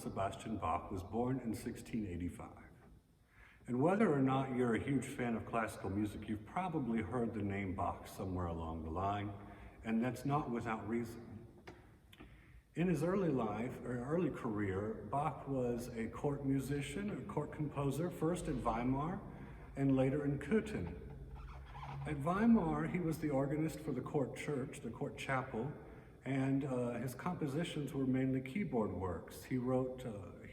Sebastian Bach was born in 1685. And whether or not you're a huge fan of classical music, you've probably heard the name Bach somewhere along the line, and that's not without reason. In his early career, Bach was a court musician, a court composer, first at Weimar and later in Köthen. At Weimar, he was the organist for the court church, the court chapel, and his compositions were mainly keyboard works. He wrote,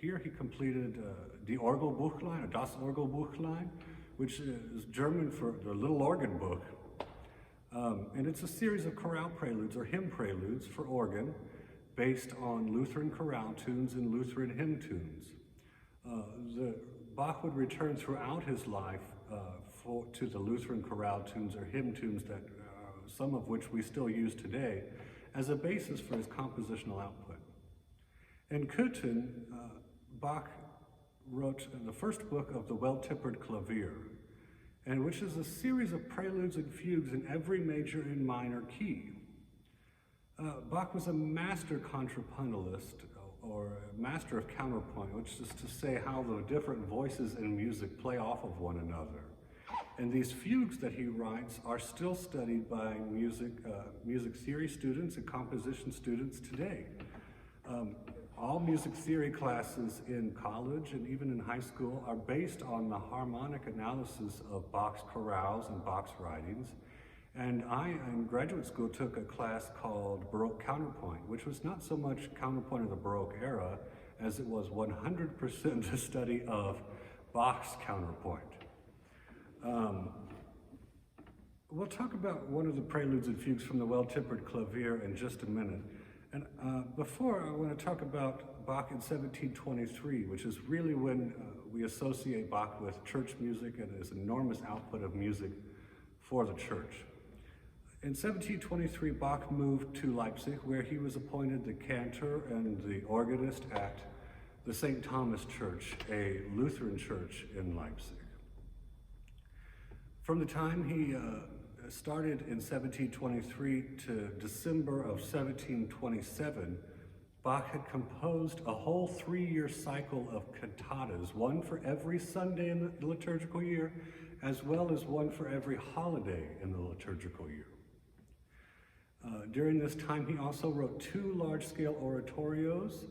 he completed Die Orgelbuchlein, or Das Orgelbuchlein, which is German for the little organ book. And it's a series of chorale preludes or hymn preludes for organ based on Lutheran chorale tunes and Lutheran hymn tunes. Bach would return throughout his life to the Lutheran chorale tunes or hymn tunes that some of which we still use today as a basis for his compositional output. In Köthen, Bach wrote the first book of the Well-Tempered Clavier, and which is a series of preludes and fugues in every major and minor key. Bach was a master contrapuntist, or a master of counterpoint, which is to say how the different voices in music play off of one another. And these fugues that he writes are still studied by music theory students and composition students today. All music theory classes in college and even in high school are based on the harmonic analysis of Bach's chorales and Bach's writings. And I, in graduate school, took a class called Baroque Counterpoint, which was not so much counterpoint of the Baroque era as it was 100% the study of Bach's counterpoint. We'll talk about one of the preludes and fugues from the Well-Tempered Clavier in just a minute. And before, I want to talk about Bach in 1723, which is really when we associate Bach with church music and his enormous output of music for the church. In 1723, Bach moved to Leipzig, where he was appointed the cantor and the organist at the St. Thomas Church, a Lutheran church in Leipzig. From the time he started in 1723 to December of 1727, Bach had composed a whole 3-year cycle of cantatas, one for every Sunday in the liturgical year, as well as one for every holiday in the liturgical year. During this time, he also wrote 2 large-scale oratorios,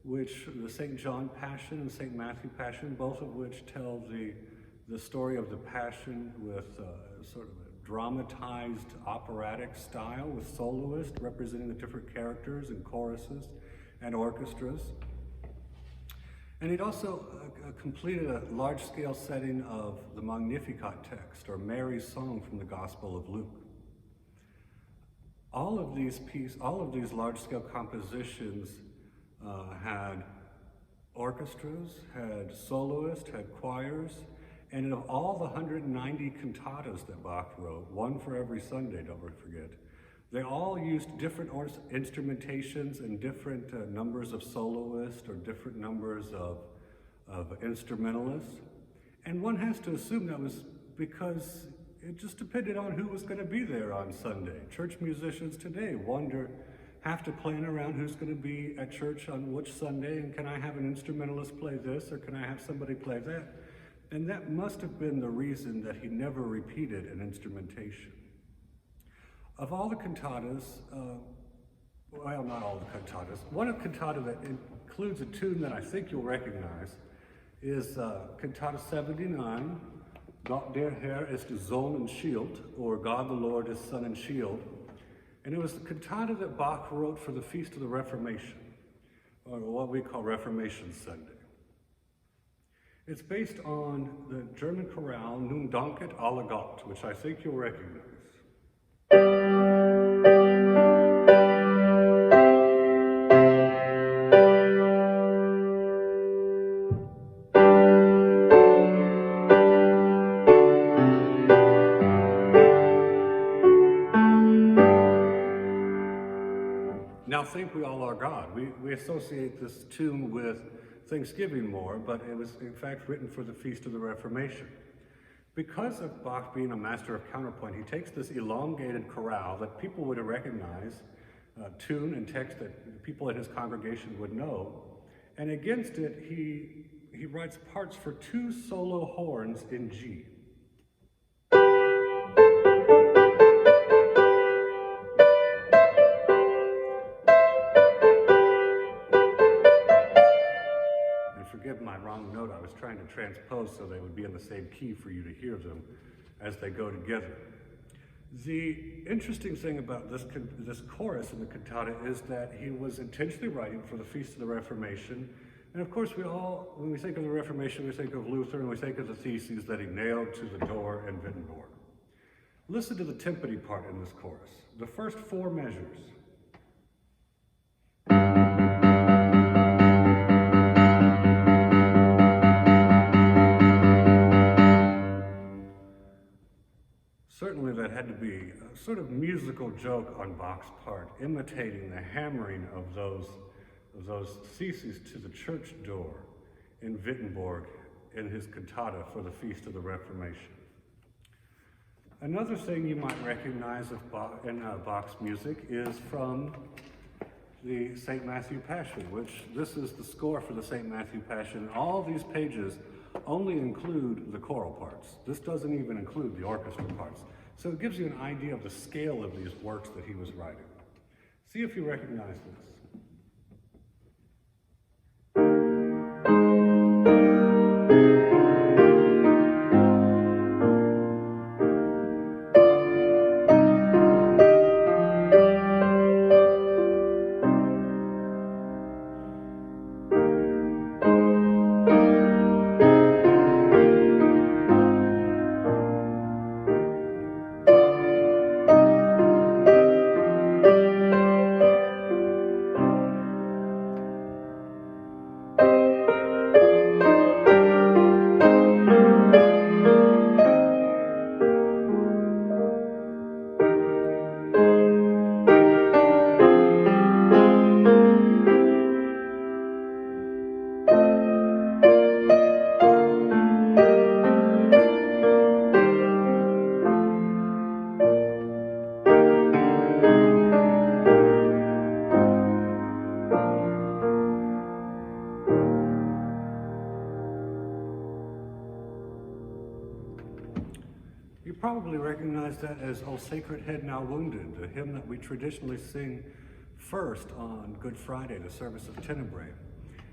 which the St. John Passion and St. Matthew Passion, both of which tell the story of the Passion with sort of a dramatized operatic style with soloists representing the different characters and choruses and orchestras. And he'd also completed a large-scale setting of the Magnificat text, or Mary's song from the Gospel of Luke. All of these large-scale compositions had orchestras, had soloists, had choirs, and of all the 190 cantatas that Bach wrote, one for every Sunday, don't forget, they all used different instrumentations and different numbers of soloists or different numbers of instrumentalists. And one has to assume that was because it just depended on who was going to be there on Sunday. Church musicians today have to plan around who's going to be at church on which Sunday, and can I have an instrumentalist play this, or can I have somebody play that? And that must have been the reason that he never repeated an instrumentation. Of all the cantatas, well, not all the cantatas, one cantata that includes a tune that I think you'll recognize is Cantata 79, Gott der Herr ist Sohn und Schild, or God the Lord is Son and Shield. And it was the cantata that Bach wrote for the Feast of the Reformation, or what we call Reformation Sunday. It's based on the German chorale Nun danket alle Gott, which I think you'll recognize. Now think we all are God. We associate this tune with Thanksgiving more, but it was in fact written for the Feast of the Reformation. Because of Bach being a master of counterpoint, he takes this elongated chorale that people would recognize, tune and text that people in his congregation would know, And against it, he writes parts for 2 solo horns in G. And forgive my wrong note, I was trying to transpose so they would be in the same key for you to hear them as they go together. The interesting thing about this chorus in the cantata is that he was intentionally writing for the Feast of the Reformation. And of course, when we think of the Reformation, we think of Luther and we think of the theses that he nailed to the door in Wittenberg. Listen to the timpani part in this chorus, the first 4 measures. Certainly that had to be a sort of musical joke on Bach's part, imitating the hammering of those theses to the church door in Wittenberg in his cantata for the Feast of the Reformation. Another thing you might recognize in Bach's music is from the St. Matthew Passion, which this is the score for the St. Matthew Passion. All these pages only include the choral parts. This doesn't even include the orchestra parts. So it gives you an idea of the scale of these works that he was writing. See if you recognize this. You probably recognize that as O Sacred Head Now Wounded, the hymn that we traditionally sing first on Good Friday, the service of Tenebrae.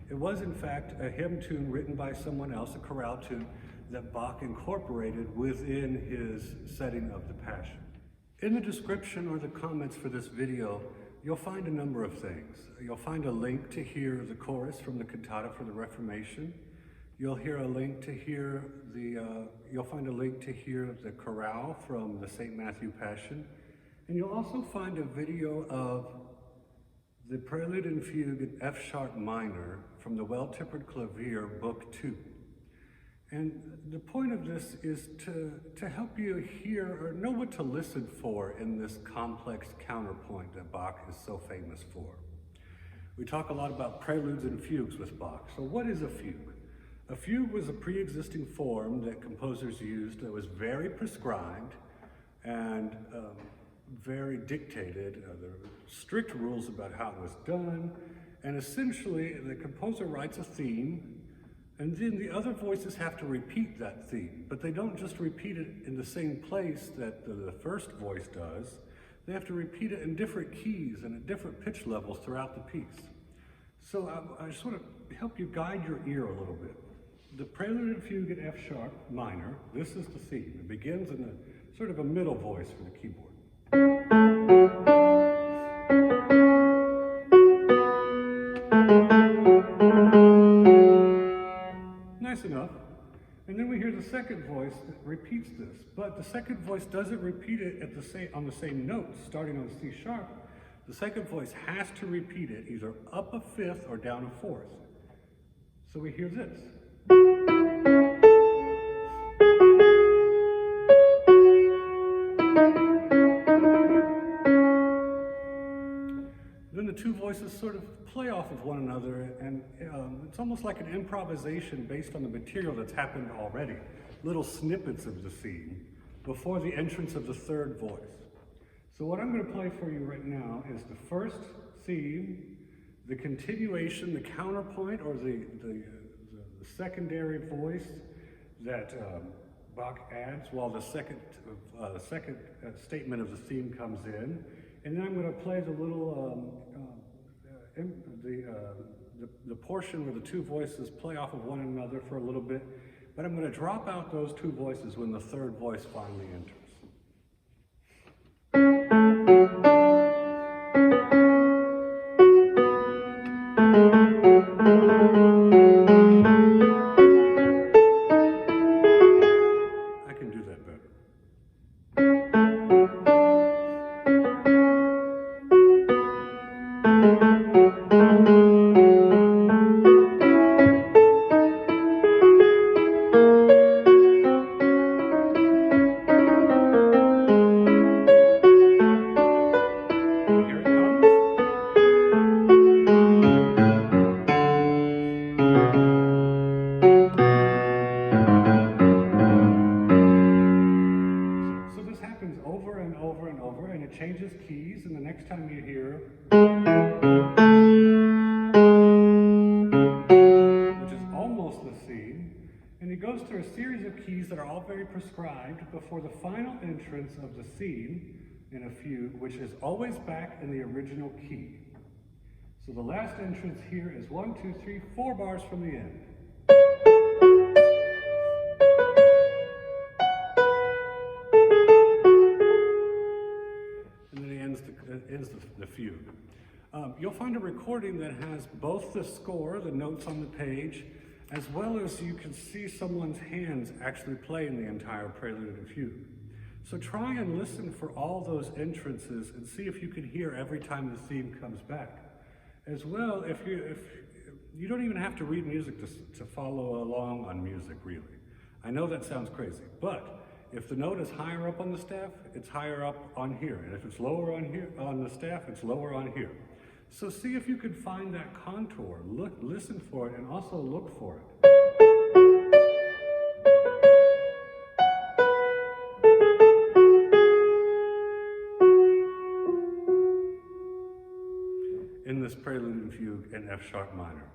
It was in fact a hymn tune written by someone else, a chorale tune, that Bach incorporated within his setting of the Passion. In the description or the comments for this video, you'll find a number of things. You'll find a link to hear the chorus from the cantata for the Reformation. You'll find a link to hear the chorale from the St. Matthew Passion. And you'll also find a video of the Prelude and Fugue in F sharp minor from the Well-Tempered Clavier, Book 2. And the point of this is to help you hear or know what to listen for in this complex counterpoint that Bach is so famous for. We talk a lot about preludes and fugues with Bach. So what is a fugue? A fugue was a pre-existing form that composers used that was very prescribed and very dictated. There were strict rules about how it was done. And essentially, the composer writes a theme, and then the other voices have to repeat that theme. But they don't just repeat it in the same place that the first voice does. They have to repeat it in different keys and at different pitch levels throughout the piece. So I sort of help you guide your ear a little bit. The Prelude and Fugue in F sharp minor, this is the theme. It begins in a sort of a middle voice for the keyboard. Nice enough. And then we hear the second voice that repeats this, but the second voice doesn't repeat it on the same note, starting on C sharp. The second voice has to repeat it either up a fifth or down a fourth. So we hear this. Then the two voices sort of play off of one another, and it's almost like an improvisation based on the material that's happened already. Little snippets of the theme before the entrance of the third voice. So what I'm going to play for you right now is the first theme, The continuation, the counterpoint, or the secondary voice that Bach adds while the second statement of the theme comes in. And then I'm going to play the little, the portion where the two voices play off of one another for a little bit, but I'm going to drop out those two voices when the third voice finally enters. I can do that better. And it changes keys, and the next time you hear, which is almost the C, and it goes through a series of keys that are all very prescribed before the final entrance of the theme in a fugue, which is always back in the original key. So the last entrance here is 1, 2, 3, 4 bars from the end. Ends the fugue. You'll find a recording that has both the score, the notes on the page, as well as you can see someone's hands actually playing the entire prelude and fugue. So try and listen for all those entrances and see if you can hear every time the theme comes back. As well, if you don't even have to read music to follow along on music, really. I know that sounds crazy, but if the note is higher up on the staff, it's higher up on here. And if it's lower on here on the staff, it's lower on here. So see if you can find that contour. Listen for it, and also look for it. In this prelude and fugue in F sharp minor.